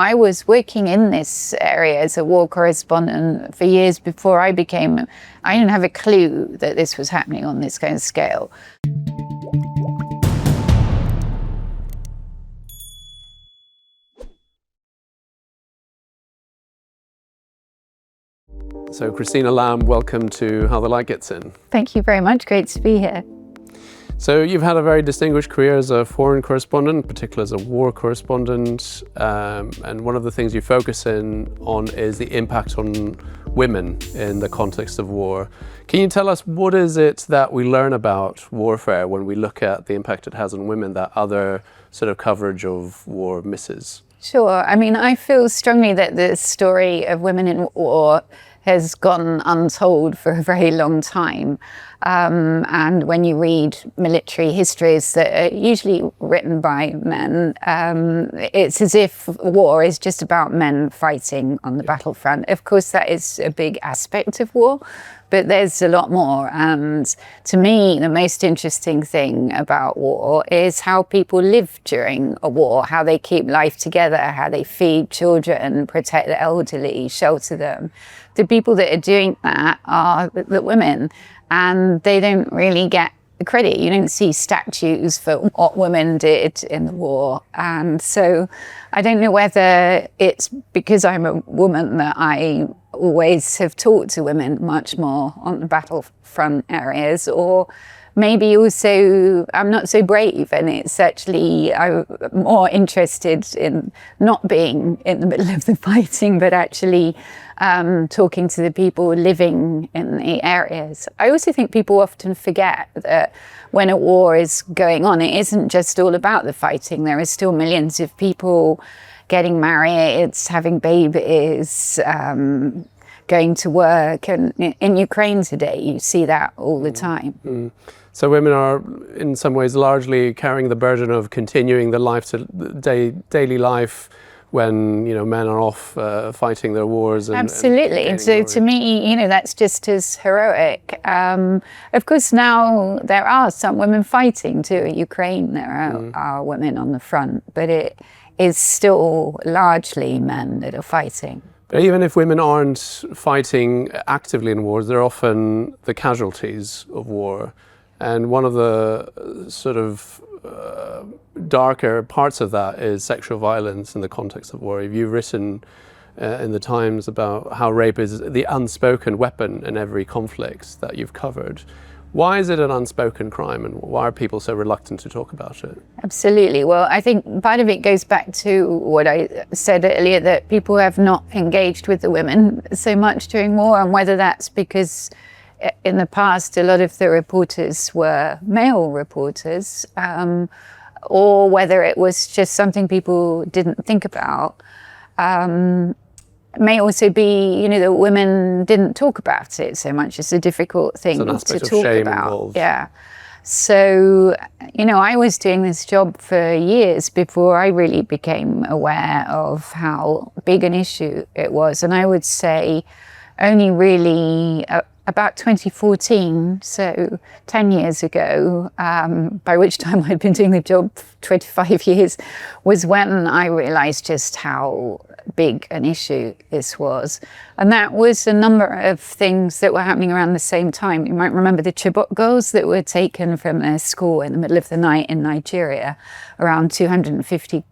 I was working in this area as a war correspondent for years before I didn't have a clue that this was happening on this kind of scale. So Christina Lamb, welcome to How the Light Gets In. Thank you very much, great to be here. So you've had a very distinguished career as a foreign correspondent, particularly as a war correspondent, and one of the things you focus on is the impact on women in the context of war. Can you tell us what is it that we learn about warfare when we look at the impact it has on women that other sort of coverage of war misses? Sure, I mean, I feel strongly that the story of women in war has gone untold for a very long time. And when you read military histories that are usually written by men, it's as if war is just about men fighting on the battlefront. Of course, that is a big aspect of war, but there's a lot more. And to me, the most interesting thing about war is how people live during a war, how they keep life together, how they feed children, protect the elderly, shelter them. The people that are doing that are the women, and they don't really get the credit. You don't see statues for what women did in the war. And so I don't know whether it's because I'm a woman that I always have talked to women much more on the battlefront areas, or maybe also I'm not so brave, and it's actually I'm more interested in not being in the middle of the fighting, but actually talking to the people living in the areas. I also think people often forget that when a war is going on, it isn't just all about the fighting. There are still millions of people getting married, having babies, going to work, and in Ukraine today you see that all the time. Mm. So women are in some ways largely carrying the burden of continuing the daily life when men are off fighting their wars. Absolutely. And so to me, that's just as heroic. Of course, now there are some women fighting too. In Ukraine, there are women on the front, but it is still largely men that are fighting. But even if women aren't fighting actively in wars, they're often the casualties of war. And one of the sort of darker parts of that is sexual violence in the context of war. You've written in the Times about how rape is the unspoken weapon in every conflict that you've covered. Why is it an unspoken crime, and why are people so reluctant to talk about it? Absolutely. Well, I think part of it goes back to what I said earlier, that people have not engaged with the women so much during war, and whether that's because in the past a lot of the reporters were male reporters, or whether it was just something people didn't think about. It may also be, that women didn't talk about it so much. It's a difficult thing to talk about. Involved. Yeah. So, I was doing this job for years before I really became aware of how big an issue it was. And I would say only really about 2014, so 10 years ago, by which time I'd been doing the job for 25 years, was when I realized just how big an issue this was. And that was a number of things that were happening around the same time. You might remember the Chibok girls that were taken from their school in the middle of the night in Nigeria, around 250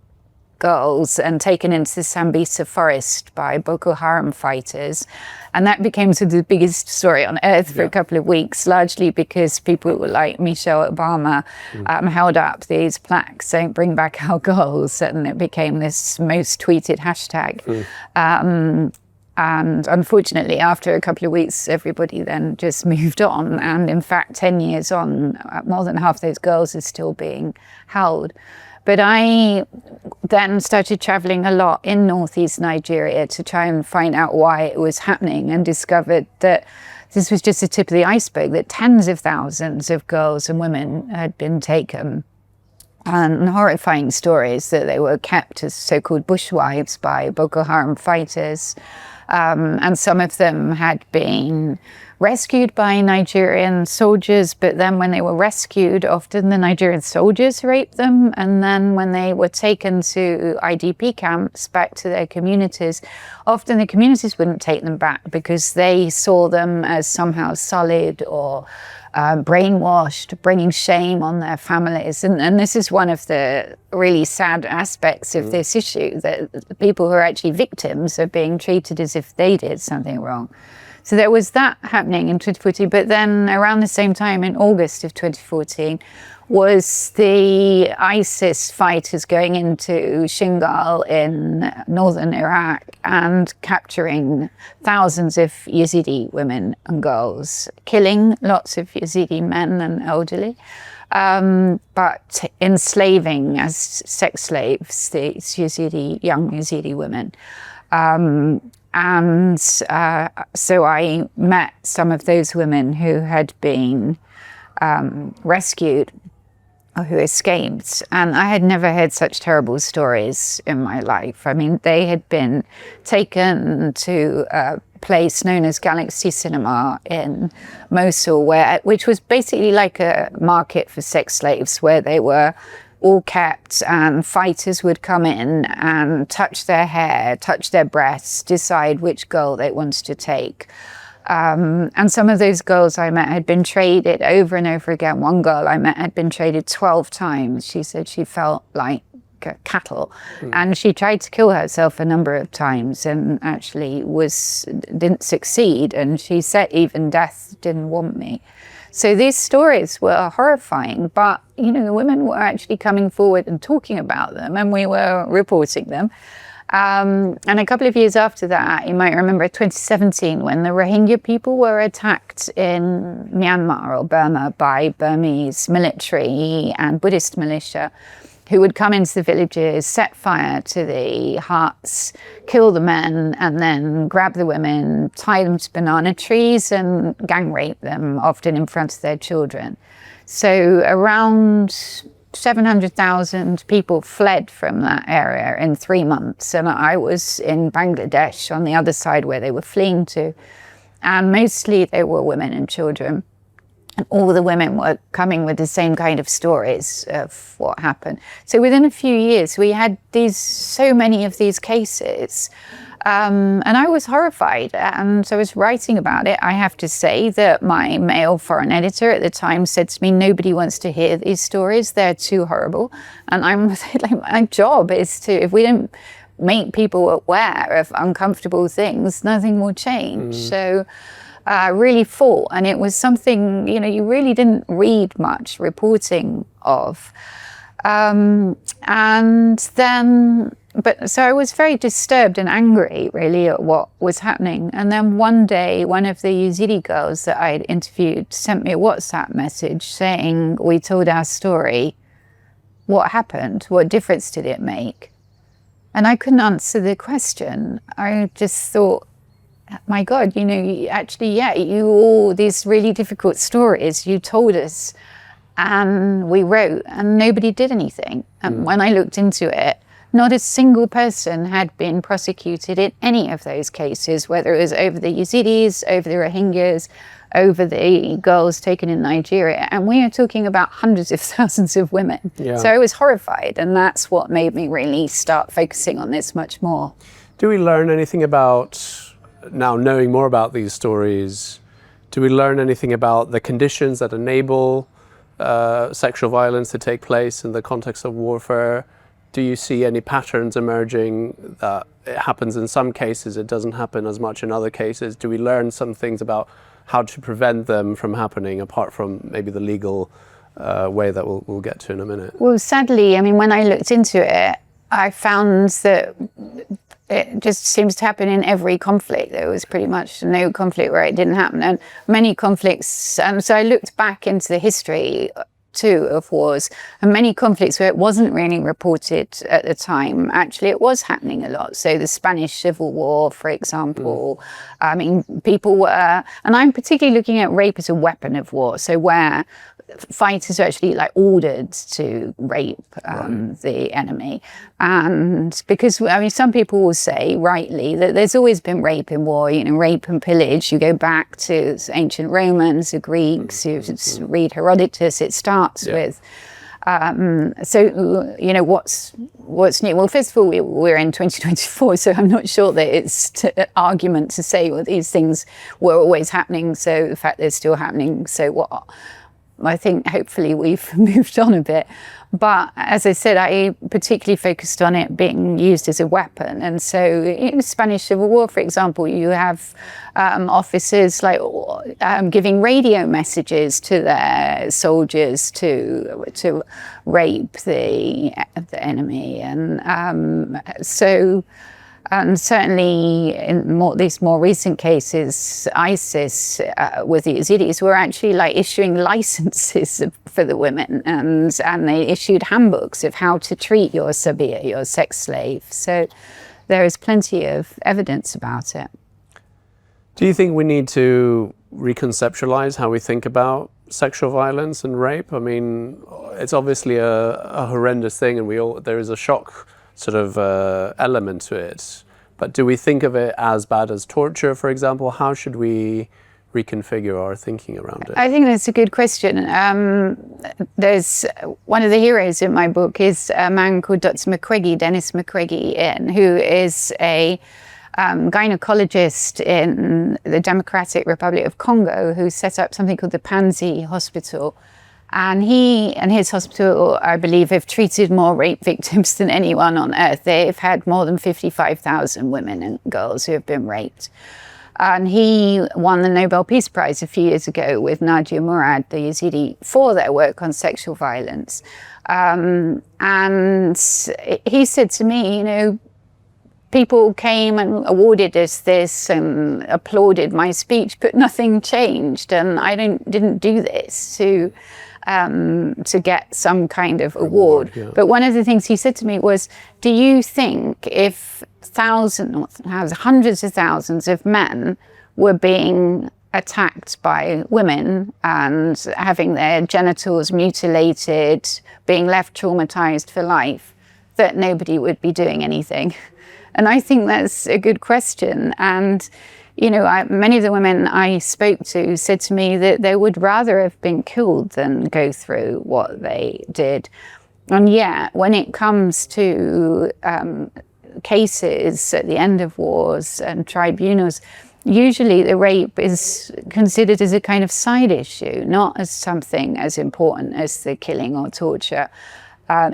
girls, and taken into the Sambisa forest by Boko Haram fighters. And that became sort of the biggest story on earth for a couple of weeks, largely because people like Michelle Obama held up these plaques saying, "Bring back our girls," and it became this most tweeted hashtag. And unfortunately, after a couple of weeks, everybody then just moved on. And in fact, 10 years on, more than half those girls are still being held. But I then started traveling a lot in northeast Nigeria to try and find out why it was happening, and discovered that this was just the tip of the iceberg, that tens of thousands of girls and women had been taken. And horrifying stories that they were kept as so-called bushwives by Boko Haram fighters. And some of them had been rescued by Nigerian soldiers, but then when they were rescued, often the Nigerian soldiers raped them. And then when they were taken to IDP camps, back to their communities, often the communities wouldn't take them back because they saw them as somehow sullied or brainwashed, bringing shame on their families. And this is one of the really sad aspects of this issue, that the people who are actually victims are being treated as if they did something wrong. So there was that happening in 2014. But then around the same time, in August of 2014, was the ISIS fighters going into Shingal in northern Iraq and capturing thousands of Yazidi women and girls, killing lots of Yazidi men and elderly, but enslaving as sex slaves these young Yazidi women. So I met some of those women who had been rescued or who escaped, and I had never heard such terrible stories in my life. I mean, they had been taken to a place known as Galaxy Cinema in Mosul, which was basically like a market for sex slaves, where they were all kept, and fighters would come in and touch their hair, touch their breasts, decide which girl they wanted to take. And some of those girls I met had been traded over and over again. One girl I met had been traded 12 times. She said she felt like cattle. And she tried to kill herself a number of times and actually didn't succeed. And she said even death didn't want me. So these stories were horrifying, but the women were actually coming forward and talking about them, and we were reporting them. And a couple of years after that, you might remember 2017, when the Rohingya people were attacked in Myanmar or Burma by Burmese military and Buddhist militia, who would come into the villages, set fire to the huts, kill the men, and then grab the women, tie them to banana trees and gang rape them, often in front of their children. So around 700,000 people fled from that area in 3 months. And I was in Bangladesh on the other side where they were fleeing to. And mostly they were women and children. And all the women were coming with the same kind of stories of what happened. So within a few years, we had so many of these cases. And I was horrified, and so I was writing about it. I have to say that my male foreign editor at the time said to me, nobody wants to hear these stories, they're too horrible. And I'm like, my job is to, if we don't make people aware of uncomfortable things, nothing will change. So I really fought, and it was something, you really didn't read much reporting of. So I was very disturbed and angry, really, at what was happening. And then one day, one of the Yazidi girls that I had interviewed sent me a WhatsApp message saying, we told our story. What happened? What difference did it make? And I couldn't answer the question. I just thought, my God, all these really difficult stories you told us, and we wrote, and nobody did anything. And when I looked into it, not a single person had been prosecuted in any of those cases, whether it was over the Yazidis, over the Rohingyas, over the girls taken in Nigeria. And we are talking about hundreds of thousands of women. Yeah. So I was horrified, and that's what made me really start focusing on this much more. Do we learn anything about, now knowing more about these stories, do we learn anything about the conditions that enable sexual violence to take place in the context of warfare? Do you see any patterns emerging that it happens in some cases, it doesn't happen as much in other cases? Do we learn some things about how to prevent them from happening, apart from maybe the legal way that we'll get to in a minute? Well, sadly, I mean, when I looked into it, I found that it just seems to happen in every conflict. There was pretty much no conflict where it didn't happen, and many conflicts. So I looked back into the history too of wars, and many conflicts where it wasn't really reported at the time, actually it was happening a lot. So the Spanish Civil War, for example, I mean, people were, and I'm particularly looking at rape as a weapon of war, so where fighters are actually like ordered to rape the enemy. And because, I mean, some people will say rightly that there's always been rape in war, you know, rape and pillage. You go back to ancient Romans, the Greeks, you read Herodotus, it starts with. So, you know, what's new? Well, first of all, we're in 2024, so I'm not sure that it's an argument to say, well, these things were always happening, so the fact they're still happening, so what? I think hopefully we've moved on a bit. But as I said, I particularly focused on it being used as a weapon. And so in the Spanish Civil War, for example, you have officers like giving radio messages to their soldiers to rape the enemy. And certainly in these more recent cases, ISIS with the Yazidis were actually like issuing licenses for the women, and they issued handbooks of how to treat your sabia, your sex slave. So there is plenty of evidence about it. Do you think we need to reconceptualize how we think about sexual violence and rape? I mean, it's obviously a horrendous thing, and there is a shock sort of element to it. But do we think of it as bad as torture, for example? How should we reconfigure our thinking around it? I think that's a good question. There's one of the heroes in my book is a man called Dr. McCreggy, Dennis McCreggy, who is a gynecologist in the Democratic Republic of Congo, who set up something called the Panzi Hospital. And he and his hospital, I believe, have treated more rape victims than anyone on earth. They've had more than 55,000 women and girls who have been raped. And he won the Nobel Peace Prize a few years ago with Nadia Murad, the Yazidi, for their work on sexual violence. And he said to me, you know, people came and awarded us this and applauded my speech, but nothing changed. And I didn't do this to get some kind of award. Yeah. But one of the things he said to me was, do you think if hundreds of thousands of men were being attacked by women and having their genitals mutilated, being left traumatized for life, that nobody would be doing anything? And I think that's a good question. And you know, many of the women I spoke to said to me that they would rather have been killed than go through what they did. And yet, when it comes to cases at the end of wars and tribunals, usually the rape is considered as a kind of side issue, not as something as important as the killing or torture.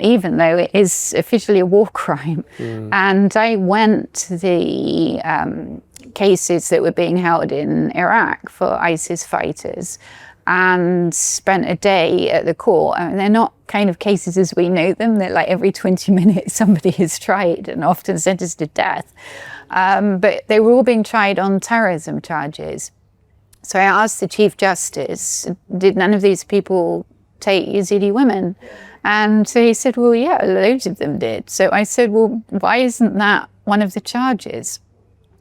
Even though it is officially a war crime. And I went to the cases that were being held in Iraq for ISIS fighters and spent a day at the court. I mean, they're not kind of cases as we know them. They're like every 20 minutes somebody is tried and often sentenced to death. But they were all being tried on terrorism charges. So I asked the Chief Justice, did none of these people take Yazidi women? And so he said, well, yeah, loads of them did. So I said, well, why isn't that one of the charges?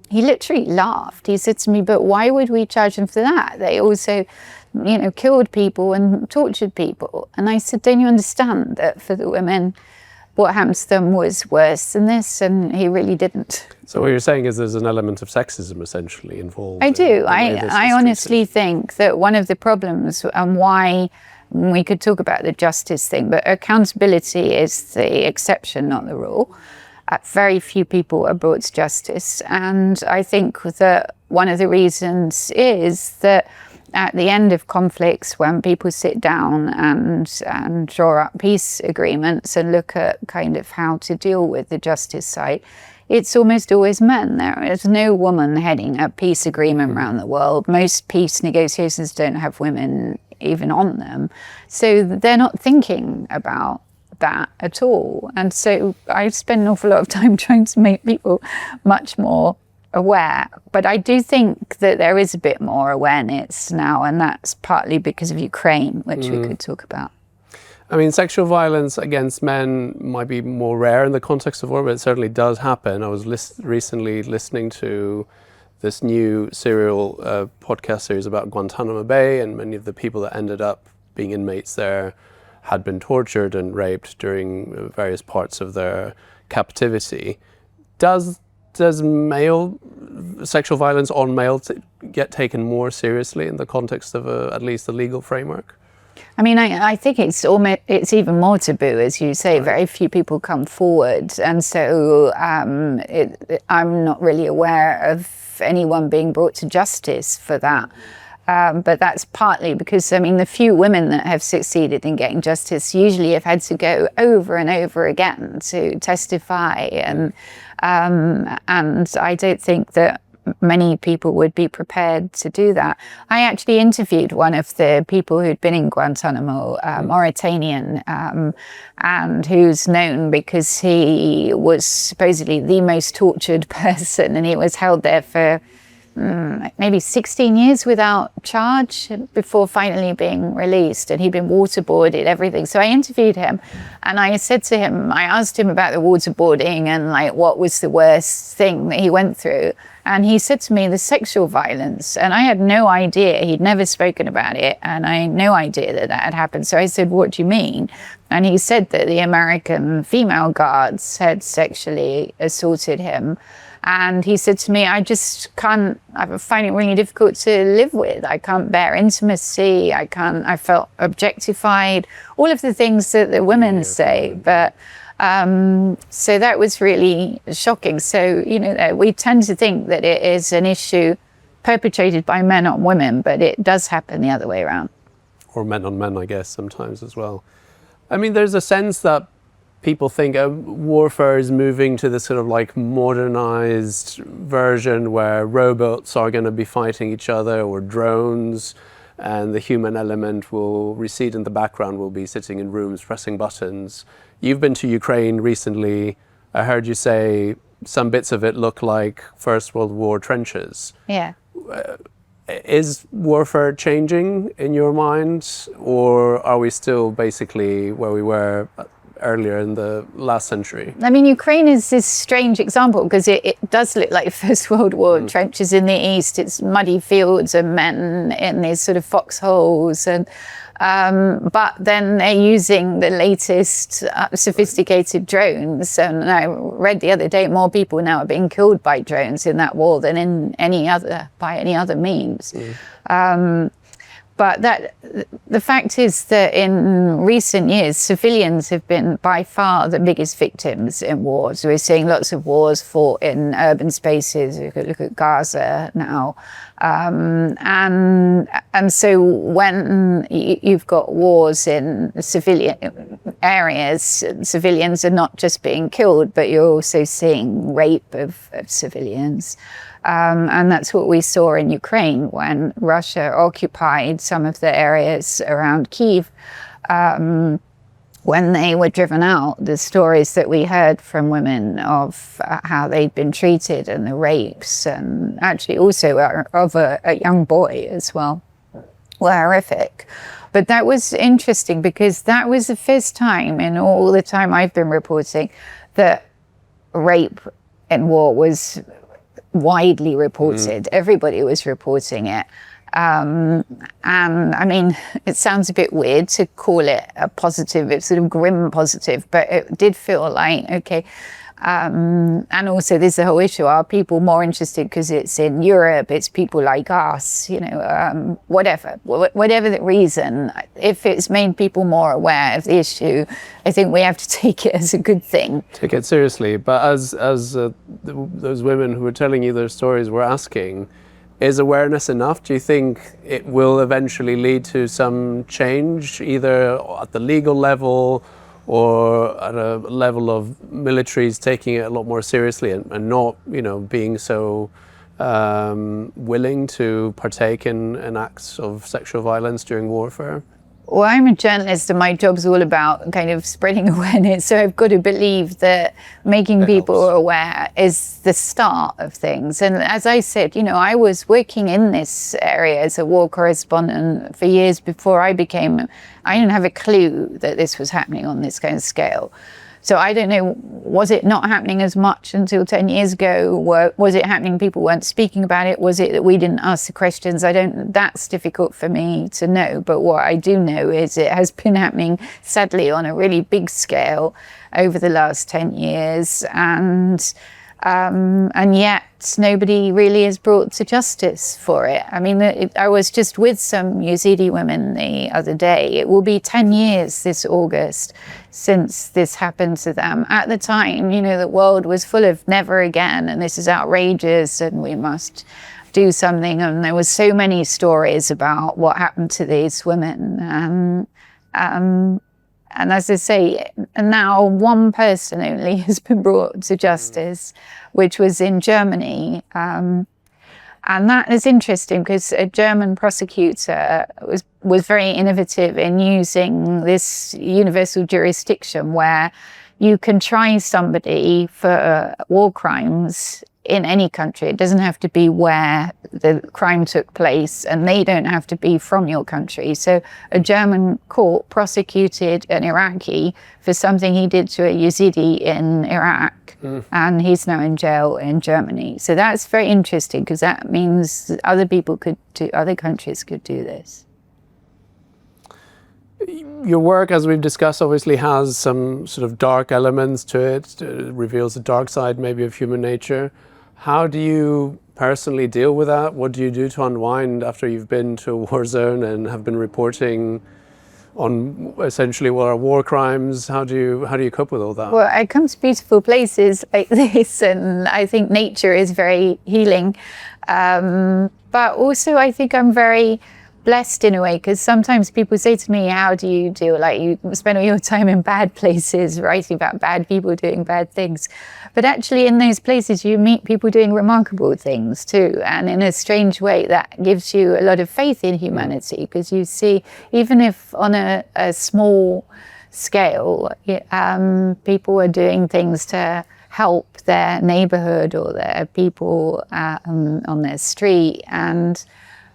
He literally laughed. He said to me, but why would we charge them for that? They also, you know, killed people and tortured people. And I said, don't you understand that for the women, what happened to them was worse than this? And he really didn't. So what you're saying is there's an element of sexism essentially involved. I do. I honestly think that one of the problems and why we could talk about the justice thing, but accountability is the exception, not the rule. Very few people are brought to justice. And I think that one of the reasons is that at the end of conflicts, when people sit down and draw up peace agreements and look at kind of how to deal with the justice side, it's almost always men. There is no woman heading a peace agreement around the world. Most peace negotiations don't have women even on them. So they're not thinking about that at all. And so I spend an awful lot of time trying to make people much more aware. But I do think that there is a bit more awareness now, and that's partly because of Ukraine, which we could talk about. I mean, sexual violence against men might be more rare in the context of war, but it certainly does happen. I was recently listening to this new serial podcast series about Guantanamo Bay and many of the people that ended up being inmates there had been tortured and raped during various parts of their captivity. Does male sexual violence on male get taken more seriously in the context of at least the legal framework? I mean, I think it's even more taboo, as you say. Very few people come forward, and so I'm not really aware of anyone being brought to justice for that. But that's partly because, I mean, the few women that have succeeded in getting justice usually have had to go over and over again to testify, and I don't think that many people would be prepared to do that. I actually interviewed one of the people who'd been in Guantanamo, Mauritanian, and who's known because he was supposedly the most tortured person, and he was held there for maybe 16 years without charge before finally being released, and he'd been waterboarded, everything. So I interviewed him, and I said to him, I asked him about the waterboarding and like what was the worst thing that he went through, and he said to me the sexual violence, and I had no idea. He'd never spoken about it, and I had no idea that had happened. So I said, what do you mean? And he said that the American female guards had sexually assaulted him. And he said to me, I find it really difficult to live with. I can't bear intimacy. I felt objectified, all of the things that the women say. But so that was really shocking. So, we tend to think that it is an issue perpetrated by men on women, but it does happen the other way around. Or men on men, I guess, sometimes as well. I mean, there's a sense that people think warfare is moving to this sort of like modernized version where robots are going to be fighting each other, or drones, and the human element will recede in the background. We'll be sitting in rooms pressing buttons. You've been to Ukraine recently. I heard you say some bits of it look like First World War trenches. Yeah. Is warfare changing in your mind, or are we still basically where we were earlier in the last century? I mean, Ukraine is this strange example because it does look like First World War trenches in the east. It's muddy fields and men in these sort of foxholes, and but then they're using the latest sophisticated drones. And I read the other day, more people now are being killed by drones in that war than by any other means. But the fact is that in recent years, civilians have been by far the biggest victims in wars. We're seeing lots of wars fought in urban spaces. You could look at Gaza now. And so when you've got wars in civilian areas, civilians are not just being killed, but you're also seeing rape of civilians. And that's what we saw in Ukraine when Russia occupied some of the areas around Kyiv. When they were driven out, the stories that we heard from women of how they'd been treated and the rapes, and actually also of a young boy as well, were horrific. But that was interesting because that was the first time in all the time I've been reporting that rape in war was widely reported. Everybody was reporting it. And I mean, it sounds a bit weird to call it a positive, it's sort of grim positive, but it did feel like, okay. And also there's the whole issue, are people more interested because it's in Europe, it's people like us, whatever the reason, if it's made people more aware of the issue, I think we have to take it as a good thing. Take it seriously, but as those women who were telling you their stories were asking, is awareness enough? Do you think it will eventually lead to some change, either at the legal level or at a level of militaries taking it a lot more seriously and not, being so willing to partake in acts of sexual violence during warfare? Well, I'm a journalist and my job's all about kind of spreading awareness. So I've got to believe that making people aware is the start of things. And as I said, I was working in this area as a war correspondent for years before I didn't have a clue that this was happening on this kind of scale. So I don't know, was it not happening as much until 10 years ago? Was it happening, people weren't speaking about it? Was it that we didn't ask the questions? That's difficult for me to know. But what I do know is it has been happening, sadly, on a really big scale over the last 10 years. And yet nobody really is brought to justice for it. I mean, I was just with some Yazidi women the other day. It will be 10 years this August since this happened to them. At the time, you know, the world was full of never again, and this is outrageous, and we must do something. And there was so many stories about what happened to these women. And as I say, now one person only has been brought to justice, which was in Germany. And that is interesting because a German prosecutor was very innovative in using this universal jurisdiction where you can try somebody for war crimes in any country. It doesn't have to be where the crime took place, and they don't have to be from your country. So a German court prosecuted an Iraqi for something he did to a Yazidi in Iraq, and he's now in jail in Germany. So that's very interesting because that means other countries could do this. Your work, as we've discussed, obviously has some sort of dark elements to it. It reveals the dark side maybe of human nature. How do you personally deal with that? What do you do to unwind after you've been to a war zone and have been reporting on essentially what are war crimes? How do you cope with all that? Well, I come to beautiful places like this, and I think nature is very healing. But also I think I'm very blessed in a way, because sometimes people say to me, how do you deal, like you spend all your time in bad places writing about bad people doing bad things, but actually in those places you meet people doing remarkable things too, and in a strange way that gives you a lot of faith in humanity, because you see, even if on a small scale, people are doing things to help their neighborhood or their people on their street, and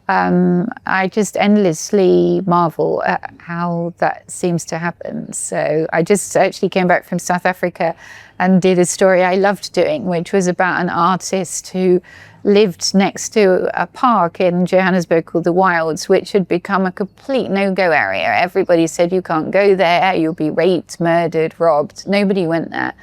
I just endlessly marvel at how that seems to happen. So I just actually came back from South Africa and did a story I loved doing, which was about an artist who lived next to a park in Johannesburg called the Wilds, which had become a complete no-go area. Everybody said, you can't go there, you'll be raped, murdered, robbed. Nobody went there.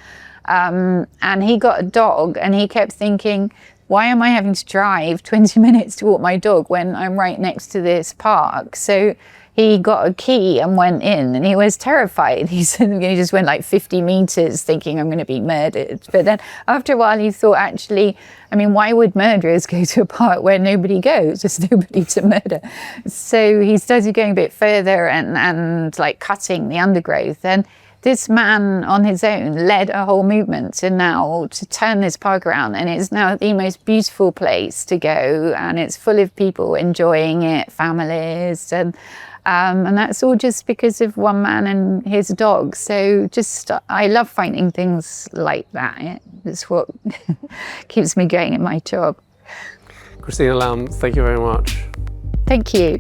And he got a dog, and he kept thinking, why am I having to drive 20 minutes to walk my dog when I'm right next to this park? So he got a key and went in, and he was terrified. He said he just went like 50 meters thinking, I'm going to be murdered. But then after a while he thought, actually, I mean, why would murderers go to a park where nobody goes? There's nobody to murder. So he started going a bit further and like cutting the undergrowth. And this man on his own led a whole movement to turn this park around, and it's now the most beautiful place to go, and it's full of people enjoying it, families, and that's all just because of one man and his dog. So I love finding things like that. It's what keeps me going in my job. Christina Lamb, thank you very much. Thank you.